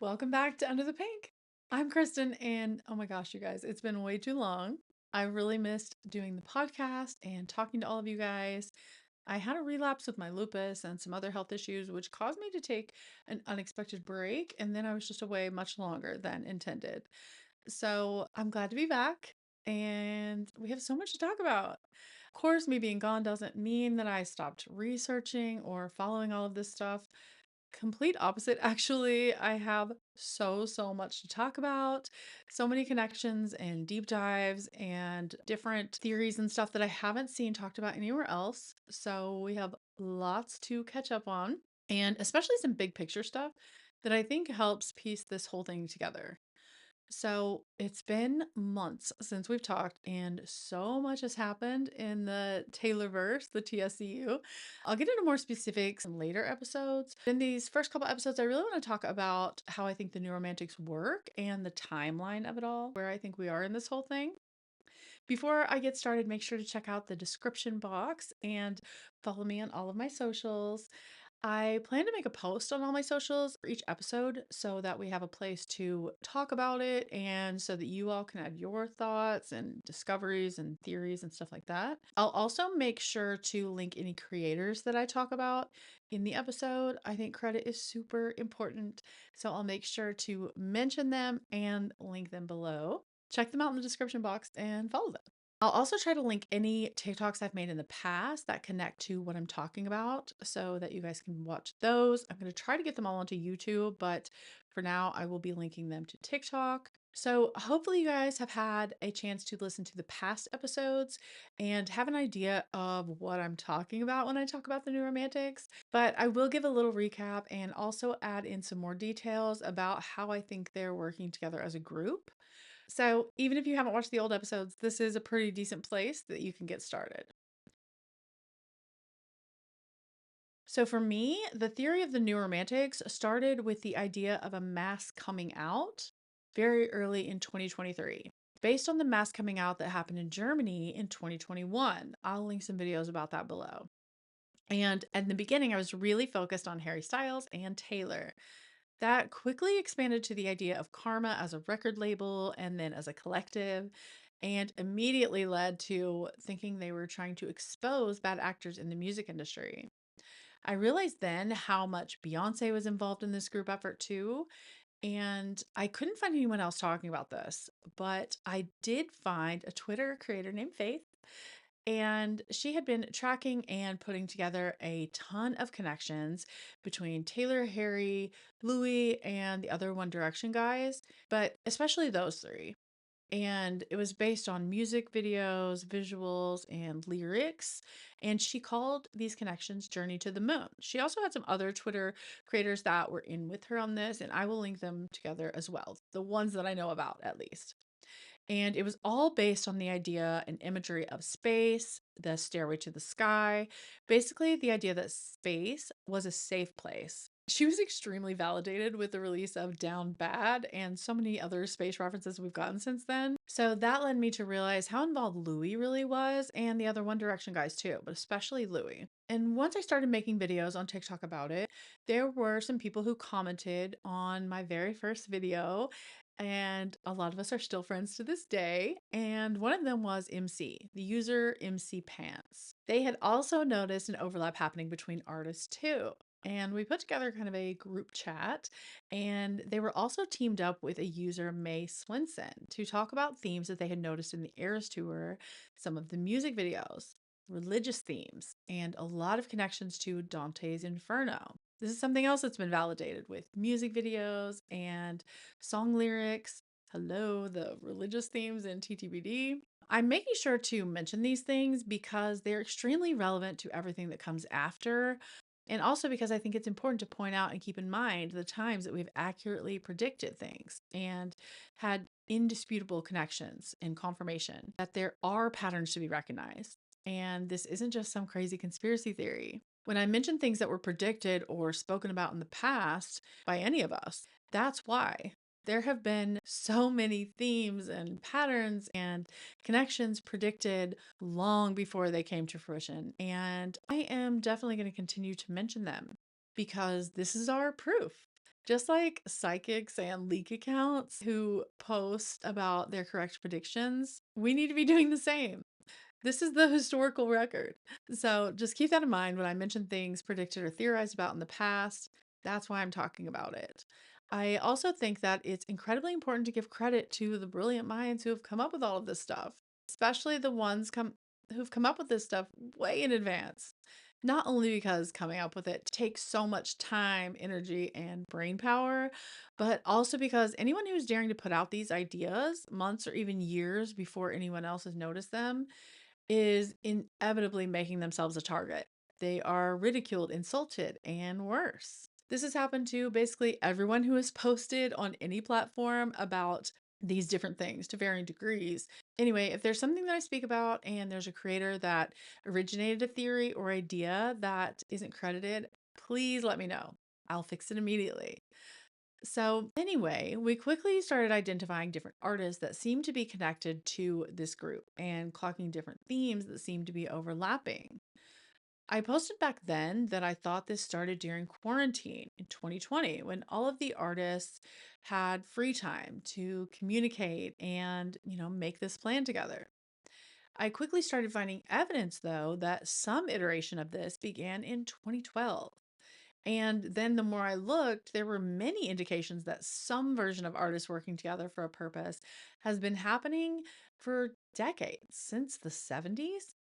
Welcome back to Under the Pink. I'm Kristen, and oh my gosh, you guys, it's been way too long. I really missed doing the podcast and talking to all of you guys. I had a relapse with my lupus and some other health issues, which caused me to take an unexpected break, and then I was just away much longer than intended. So I'm glad to be back, and we have so much to talk about. Of course, me being gone doesn't mean that I stopped researching or following all of this stuff. Complete opposite, actually. I have so much to talk about. So many connections and deep dives and different theories and stuff that I haven't seen talked about anywhere else. So we have lots to catch up on, and especially some big picture stuff that I think helps piece this whole thing together. So it's been months since we've talked, and so much has happened in the Taylorverse, the TSCU. I'll get into more specifics in later episodes. In these first couple episodes, I really want to talk about how I think the New Romantics work and the timeline of it all, where I think we are in this whole thing. Before I get started, make sure to check out the description box and follow me on all of my socials. I plan to make a post on all my socials for each episode so that we have a place to talk about it and so that you all can add your thoughts and discoveries and theories and stuff like that. I'll also make sure to link any creators that I talk about in the episode. I think credit is super important, so I'll make sure to mention them and link them below. Check them out in the description box and follow them. I'll also try to link any TikToks I've made in the past that connect to what I'm talking about so that you guys can watch those. I'm going to try to get them all onto YouTube, but for now, I will be linking them to TikTok. So, hopefully, you guys have had a chance to listen to the past episodes and have an idea of what I'm talking about when I talk about the New Romantics. But I will give a little recap and also add in some more details about how I think they're working together as a group. So, even if you haven't watched the old episodes, this is a pretty decent place that you can get started. So, for me, the theory of the New Romantics started with the idea of a mass coming out very early in 2023, based on the mass coming out that happened in Germany in 2021. I'll link some videos about that below. And in the beginning, I was really focused on Harry Styles and Taylor. That quickly expanded to the idea of Karma as a record label and then as a collective, and immediately led to thinking they were trying to expose bad actors in the music industry. I realized then how much Beyonce was involved in this group effort too, and I couldn't find anyone else talking about this, but I did find a Twitter creator named Faith, and she had been tracking and putting together a ton of connections between Taylor, Harry, Louis, and the other One Direction guys, but especially those three. And it was based on music videos, visuals, and lyrics. And she called these connections Journey to the Moon. She also had some other Twitter creators that were in with her on this, and I will link them together as well, the ones that I know about at least. And it was all based on the idea and imagery of space, the stairway to the sky, basically, the idea that space was a safe place. She was extremely validated with the release of Down Bad and so many other space references we've gotten since then. So that led me to realize how involved Louis really was and the other One Direction guys too, but especially Louis. And once I started making videos on TikTok about it, there were some people who commented on my very first video, and a lot of us are still friends to this day. And one of them was MC, the user MC Pants. They had also noticed an overlap happening between artists too. And we put together kind of a group chat, and they were also teamed up with a user, May Swenson, to talk about themes that they had noticed in the Eras Tour, some of the music videos, religious themes, and a lot of connections to Dante's Inferno. This is something else that's been validated with music videos and song lyrics. Hello, the religious themes in TTBD. I'm making sure to mention these things because they're extremely relevant to everything that comes after. And also because I think it's important to point out and keep in mind the times that we've accurately predicted things and had indisputable connections and confirmation that there are patterns to be recognized. And this isn't just some crazy conspiracy theory. When I mention things that were predicted or spoken about in the past by any of us, that's why. There have been so many themes and patterns and connections predicted long before they came to fruition. And I am definitely going to continue to mention them because this is our proof. Just like psychics and leak accounts who post about their correct predictions, we need to be doing the same. This is the historical record. So just keep that in mind when I mention things predicted or theorized about in the past. That's why I'm talking about it. I also think that it's incredibly important to give credit to the brilliant minds who have come up with all of this stuff, especially the ones who've come up with this stuff way in advance. Not only because coming up with it takes so much time, energy, and brain power, but also because anyone who's daring to put out these ideas months or even years before anyone else has noticed them is inevitably making themselves a target. They are ridiculed, insulted, and worse. This has happened to basically everyone who has posted on any platform about these different things to varying degrees. Anyway, if there's something that I speak about and there's a creator that originated a theory or idea that isn't credited, please let me know. I'll fix it immediately. So, anyway, we quickly started identifying different artists that seemed to be connected to this group and clocking different themes that seemed to be overlapping. I posted back then that I thought this started during quarantine in 2020 when all of the artists had free time to communicate and, make this plan together. I quickly started finding evidence, though, that some iteration of this began in 2012. And then the more I looked, there were many indications that some version of artists working together for a purpose has been happening for decades, since the 70s.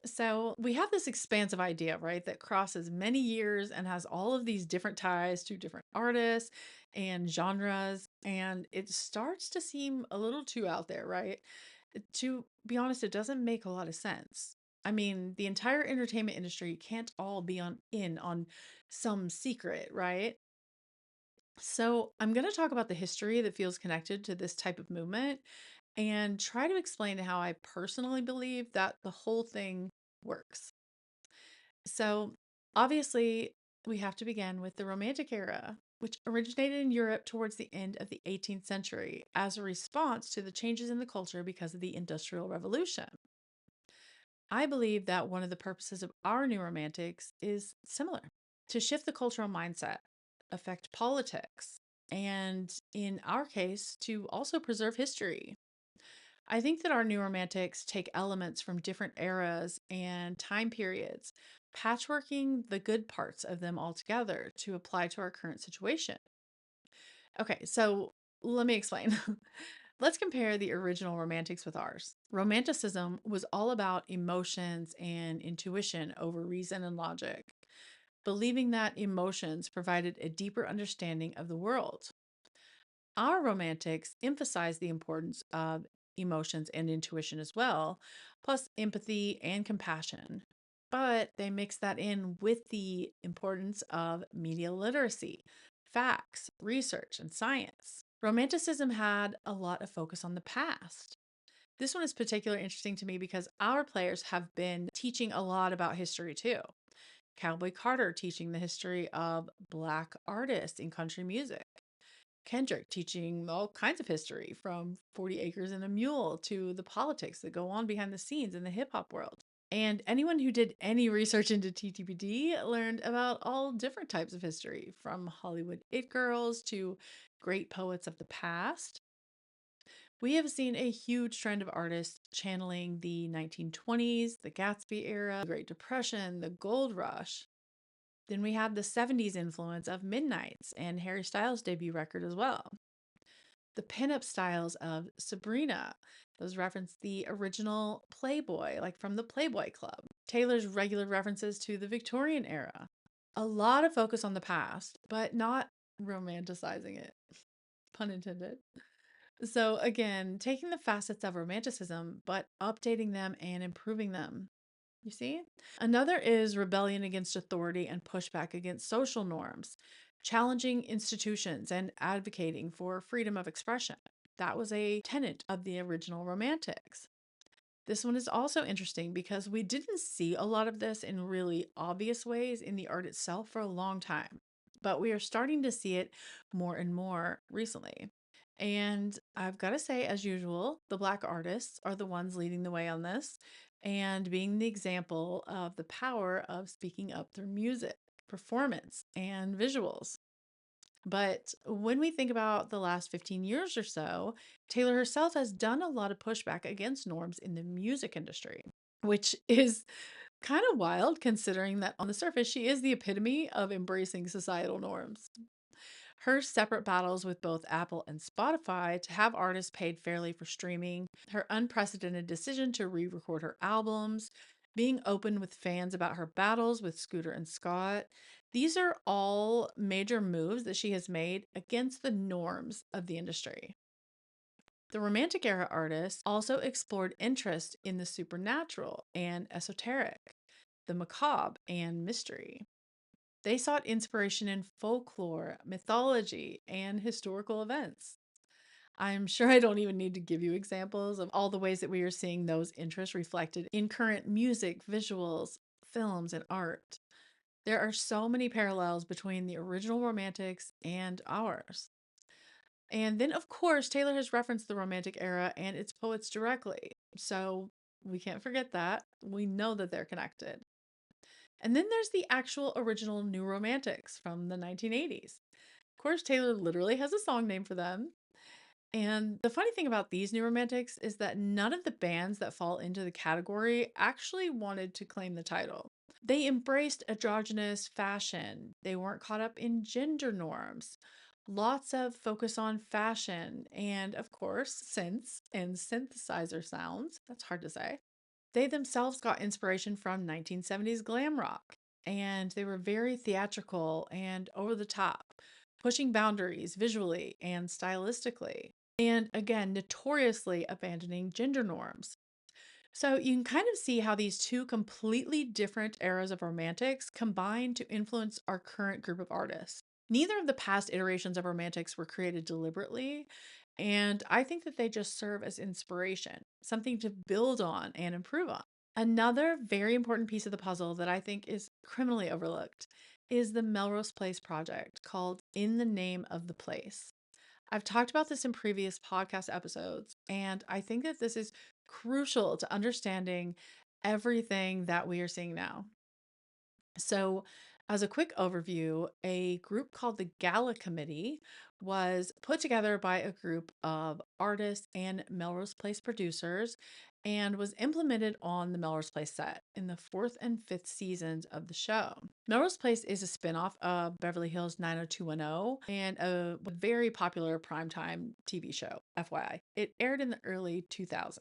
So we have this expansive idea, right, that crosses many years and has all of these different ties to different artists and genres. And it starts to seem a little too out there, right? To be honest, it doesn't make a lot of sense. I mean, the entire entertainment industry can't all be on some secret, right? So, I'm going to talk about the history that feels connected to this type of movement and try to explain how I personally believe that the whole thing works. So, obviously, we have to begin with the Romantic era, which originated in Europe towards the end of the 18th century as a response to the changes in the culture because of the Industrial Revolution. I believe that one of the purposes of our new romantics is similar to shift the cultural mindset, affect politics, and in our case, to also preserve history. I think that our new romantics take elements from different eras and time periods, patchworking the good parts of them all together to apply to our current situation. Okay, so let me explain. Let's compare the original romantics with ours. Romanticism was all about emotions and intuition over reason and logic, believing that emotions provided a deeper understanding of the world. Our romantics emphasize the importance of emotions and intuition as well, plus empathy and compassion. But they mix that in with the importance of media literacy, facts, research, and science. Romanticism had a lot of focus on the past. This one is particularly interesting to me because our players have been teaching a lot about history too. Cowboy Carter teaching the history of Black artists in country music. Kendrick teaching all kinds of history from 40 Acres and a Mule to the politics that go on behind the scenes in the hip hop world. And anyone who did any research into TTPD learned about all different types of history, from Hollywood it girls to great poets of the past. We have seen a huge trend of artists channeling the 1920s, the Gatsby era, the Great Depression, the Gold Rush. Then we have the 70s influence of Midnights and Harry Styles' debut record as well. The pinup styles of Sabrina, those reference the original Playboy, like from the Playboy Club. Taylor's regular references to the Victorian era. A lot of focus on the past, but not romanticizing it, pun intended. So, again, taking the facets of romanticism, but updating them and improving them. You see? Another is rebellion against authority and pushback against social norms, challenging institutions and advocating for freedom of expression. That was a tenet of the original Romantics. This one is also interesting because we didn't see a lot of this in really obvious ways in the art itself for a long time, but we are starting to see it more and more recently. And I've got to say, as usual, the Black artists are the ones leading the way on this and being the example of the power of speaking up through music, performance, and visuals. But when we think about the last 15 years or so, Taylor herself has done a lot of pushback against norms in the music industry, which is kind of wild considering that on the surface, she is the epitome of embracing societal norms. Her separate battles with both Apple and Spotify to have artists paid fairly for streaming, her unprecedented decision to re record her albums, being open with fans about her battles with Scooter and Scott. These are all major moves that she has made against the norms of the industry. The Romantic era artists also explored interest in the supernatural and esoteric, the macabre and mystery. They sought inspiration in folklore, mythology, and historical events. I'm sure I don't even need to give you examples of all the ways that we are seeing those interests reflected in current music, visuals, films, and art. There are so many parallels between the original Romantics and ours. And then, of course, Taylor has referenced the Romantic era and its poets directly. So we can't forget that. We know that they're connected. And then there's the actual original New Romantics from the 1980s. Of course, Taylor literally has a song name for them. And the funny thing about these New Romantics is that none of the bands that fall into the category actually wanted to claim the title. They embraced androgynous fashion, they weren't caught up in gender norms. Lots of focus on fashion and, of course, synths and synthesizer sounds. That's hard to say. They themselves got inspiration from 1970s glam rock, and they were very theatrical and over the top, pushing boundaries visually and stylistically, and again, notoriously abandoning gender norms. So you can kind of see how these two completely different eras of romantics combine to influence our current group of artists. Neither of the past iterations of romantics were created deliberately, and I think that they just serve as inspiration, something to build on and improve on. Another very important piece of the puzzle that I think is criminally overlooked is the Melrose Place project called In the Name of the Place. I've talked about this in previous podcast episodes, and I think that this is crucial to understanding everything that we are seeing now. So, as a quick overview, a group called the Gala Committee was put together by a group of artists and Melrose Place producers and was implemented on the Melrose Place set in the fourth and fifth seasons of the show. Melrose Place is a spinoff of Beverly Hills 90210 and a very popular primetime TV show, FYI. It aired in the early 2000s.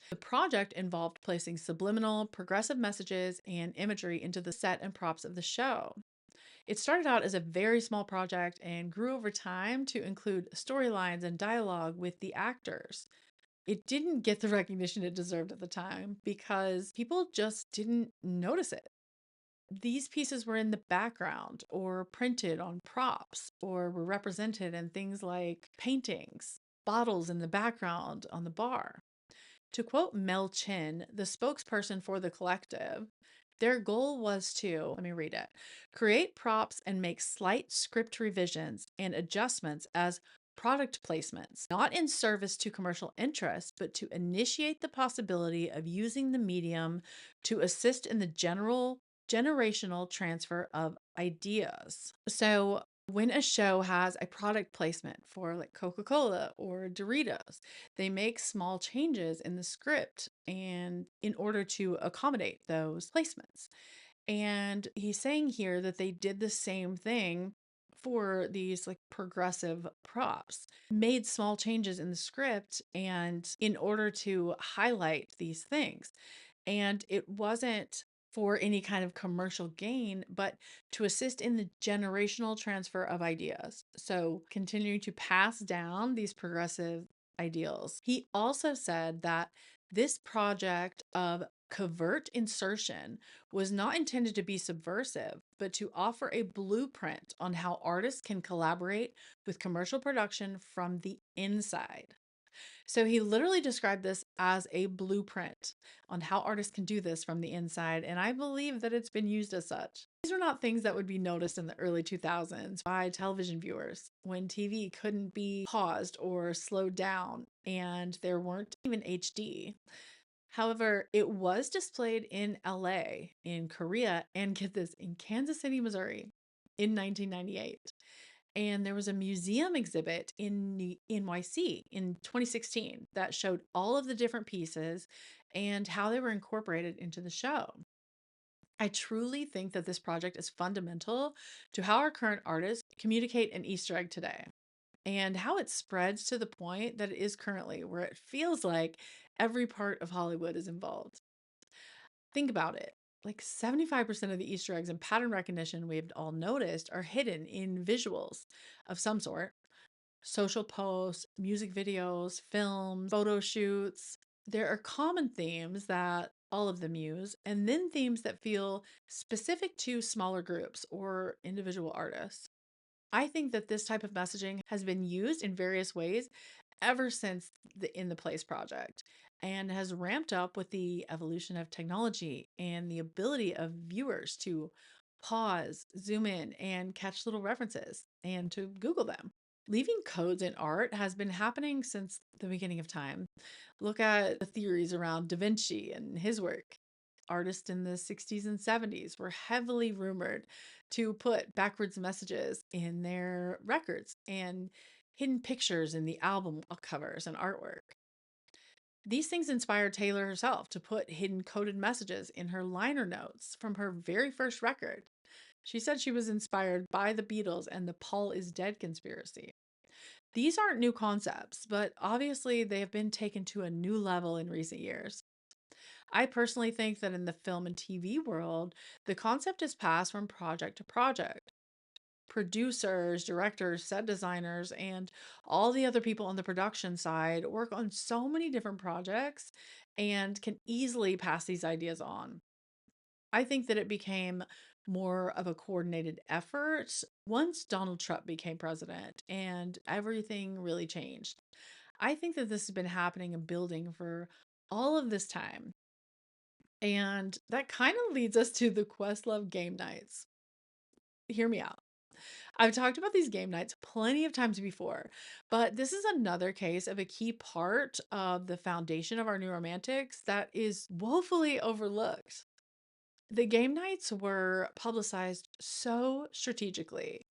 The project involved placing subliminal, progressive messages and imagery into the set and props of the show. It started out as a very small project and grew over time to include storylines and dialogue with the actors. It didn't get the recognition it deserved at the time because people just didn't notice it. These pieces were in the background or printed on props or were represented in things like paintings, bottles in the background on the bar. To quote Mel Chin, the spokesperson for the collective, their goal was to, let me read it, create props and make slight script revisions and adjustments as product placements, not in service to commercial interests, but to initiate the possibility of using the medium to assist in the generational transfer of ideas. So when a show has a product placement for like Coca-Cola or Doritos, they make small changes in the script and in order to accommodate those placements. And he's saying here that they did the same thing for these like progressive props, made small changes in the script and in order to highlight these things. And it wasn't for any kind of commercial gain, but to assist in the generational transfer of ideas. So, continuing to pass down these progressive ideals. He also said that this project of covert insertion was not intended to be subversive, but to offer a blueprint on how artists can collaborate with commercial production from the inside. So he literally described this as a blueprint on how artists can do this from the inside, and I believe that it's been used as such. These were not things that would be noticed in the early 2000s by television viewers when TV couldn't be paused or slowed down and there weren't even HD. However, it was displayed in LA, in Korea, and get this, in Kansas City, Missouri in 1998. And there was a museum exhibit in NYC in 2016 that showed all of the different pieces and how they were incorporated into the show. I truly think that this project is fundamental to how our current artists communicate an Easter egg today and how it spreads to the point that it is currently, where it feels like every part of Hollywood is involved. Think about it. Like 75% of the Easter eggs and pattern recognition we've all noticed are hidden in visuals of some sort: social posts, music videos, films, photo shoots. There are common themes that all of them use, and then themes that feel specific to smaller groups or individual artists. I think that this type of messaging has been used in various ways ever since the In the Place project, and has ramped up with the evolution of technology and the ability of viewers to pause, zoom in, and catch little references and to Google them. Leaving codes in art has been happening since the beginning of time. Look at the theories around Da Vinci and his work. Artists in the 60s and 70s were heavily rumored to put backwards messages in their records and hidden pictures in the album covers and artwork. These things inspired Taylor herself to put hidden coded messages in her liner notes from her very first record. She said she was inspired by the Beatles and the Paul is Dead conspiracy. These aren't new concepts, but obviously they have been taken to a new level in recent years. I personally think that in the film and TV world, the concept has passed from project to project. Producers, directors, set designers, and all the other people on the production side work on so many different projects and can easily pass these ideas on. I think that it became more of a coordinated effort once Donald Trump became president and everything really changed. I think that this has been happening and building for all of this time. And that kind of leads us to the Questlove game nights. Hear me out. I've talked about these game nights plenty of times before, but this is another case of a key part of the foundation of our new romantics that is woefully overlooked. The game nights were publicized so strategically,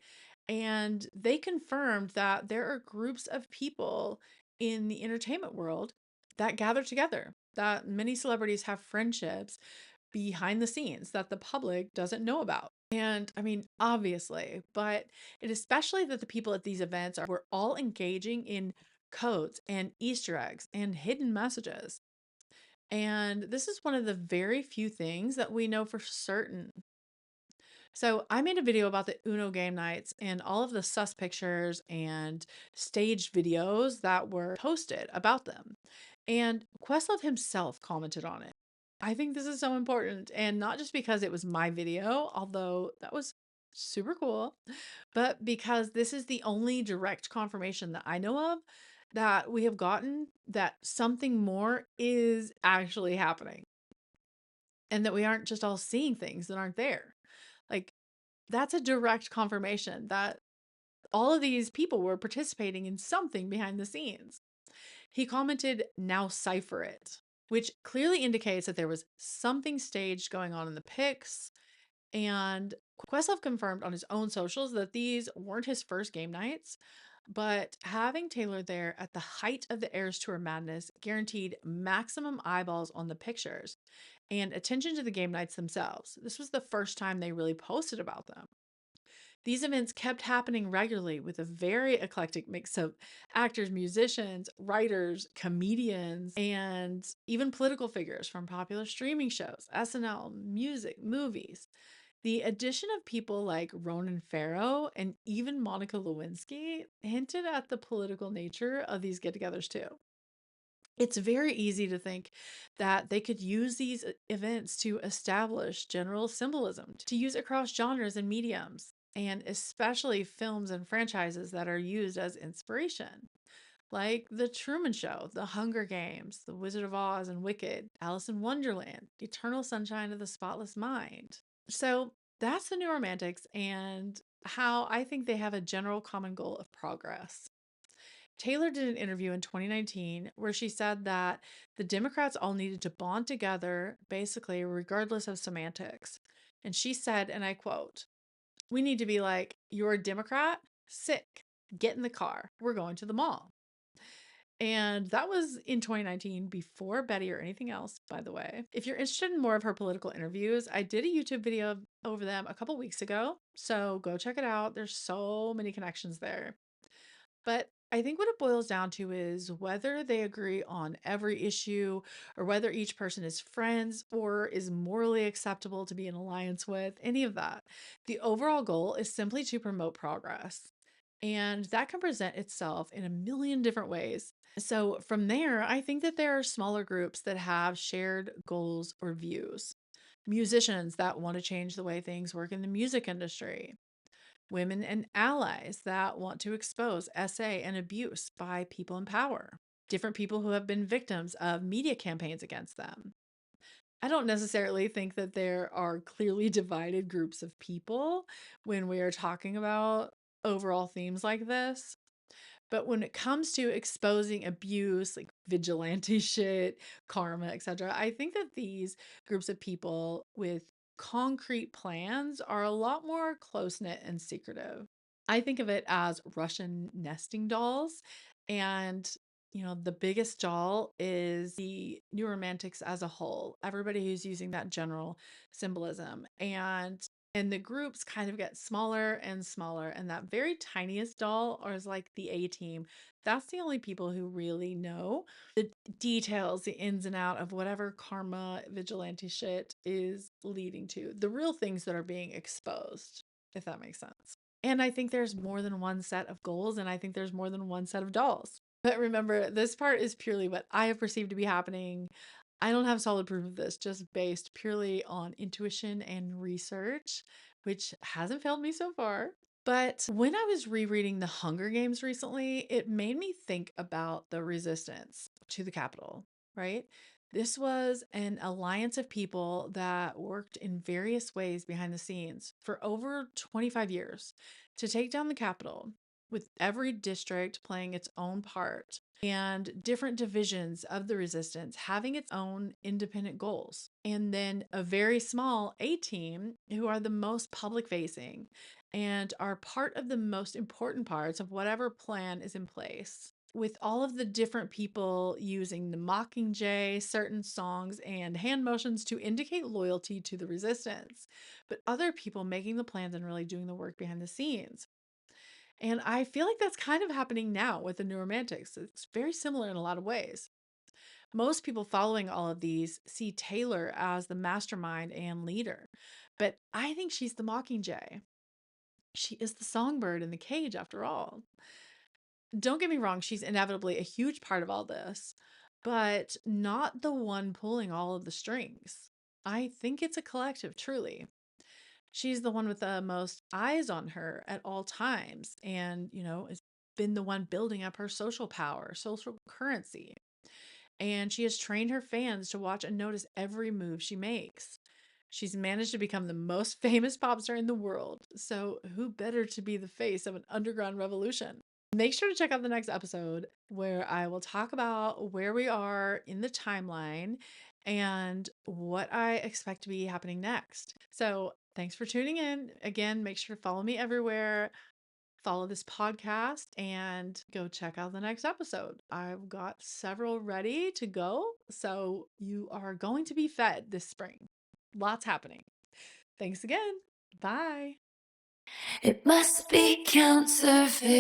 and they confirmed that there are groups of people in the entertainment world that gather together, that many celebrities have friendships behind the scenes that the public doesn't know about. And I mean, obviously, but it especially that the people at these events were all engaging in codes and Easter eggs and hidden messages. And this is one of the very few things that we know for certain. So I made a video about the Uno game nights and all of the sus pictures and staged videos that were posted about them. And Questlove himself commented on it. I think this is so important, and not just because it was my video, although that was super cool, but because this is the only direct confirmation that I know of that we have gotten that something more is actually happening and that we aren't just all seeing things that aren't there. Like, that's a direct confirmation that all of these people were participating in something behind the scenes. He commented, "Now cipher it," which clearly indicates that there was something staged going on in the pics. And Questlove confirmed on his own socials that these weren't his first game nights, but having Taylor there at the height of the Eras Tour madness guaranteed maximum eyeballs on the pictures and attention to the game nights themselves. This was the first time they really posted about them. These events kept happening regularly with a very eclectic mix of actors, musicians, writers, comedians, and even political figures from popular streaming shows, SNL, music, movies. The addition of people like Ronan Farrow and even Monica Lewinsky hinted at the political nature of these get togethers too. It's very easy to think that they could use these events to establish general symbolism, to use across genres and mediums, and especially films and franchises that are used as inspiration, like The Truman Show, The Hunger Games, The Wizard of Oz and Wicked, Alice in Wonderland, Eternal Sunshine of the Spotless Mind. So that's the New Romantics and how I think they have a general common goal of progress. Taylor did an interview in 2019 where she said that the Democrats all needed to bond together, basically, regardless of semantics. And she said, and I quote, "We need to be like, you're a Democrat, Sick. Get in the car. We're going to the mall. And that was in 2019, before Betty or anything else, by the way. If you're interested in more of her political interviews, I did a YouTube video over them a couple weeks ago. So go check it out. There's so many connections there. But I think what it boils down to is whether they agree on every issue or whether each person is friends or is morally acceptable to be in alliance with, any of that. The overall goal is simply to promote progress. And that can present itself in a million different ways. So, from there, I think that there are smaller groups that have shared goals or views. Musicians that want to change the way things work in the music industry, women and allies that want to expose SA and abuse by people in power, different people who have been victims of media campaigns against them. I don't necessarily think that there are clearly divided groups of people when we are talking about overall themes like this. But when it comes to exposing abuse, like vigilante shit, karma, etc., I think that these groups of people with concrete plans are a lot more close knit and secretive. I think of it as Russian nesting dolls. And, the biggest doll is the New Romantics as a whole, everybody who's using that general symbolism. And the groups kind of get smaller and smaller. And that very tiniest doll, or is like the A team, that's the only people who really know the details, the ins and out of whatever karma vigilante shit is leading to, the real things that are being exposed, if that makes sense. And I think there's more than one set of goals, and I think there's more than one set of dolls. But remember, this part is purely what I have perceived to be happening. I don't have solid proof of this, just based purely on intuition and research, which hasn't failed me so far. But when I was rereading The Hunger Games recently, it made me think about the resistance to the Capitol, right? This was an alliance of people that worked in various ways behind the scenes for over 25 years to take down the Capitol, with every district playing its own part and different divisions of the resistance having its own independent goals. And then a very small A team who are the most public facing and are part of the most important parts of whatever plan is in place. With all of the different people using the Mockingjay, certain songs, and hand motions to indicate loyalty to the resistance, but other people making the plans and really doing the work behind the scenes. And I feel like that's kind of happening now with the New Romantics. It's very similar in a lot of ways. Most people following all of these see Taylor as the mastermind and leader, but I think she's the Mockingjay. She is the songbird in the cage, after all. Don't get me wrong, she's inevitably a huge part of all this, but not the one pulling all of the strings. I think it's a collective, truly. She's the one with the most eyes on her at all times, and, has been the one building up her social power, social currency. And she has trained her fans to watch and notice every move she makes. She's managed to become the most famous pop star in the world. So, who better to be the face of an underground revolution? Make sure to check out the next episode where I will talk about where we are in the timeline and what I expect to be happening next. So, thanks for tuning in. Again, make sure to follow me everywhere, follow this podcast, and go check out the next episode. I've got several ready to go. So, you are going to be fed this spring. Lots happening. Thanks again. Bye. It must be counterfeit.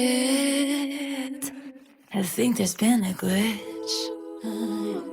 I think there's been a glitch.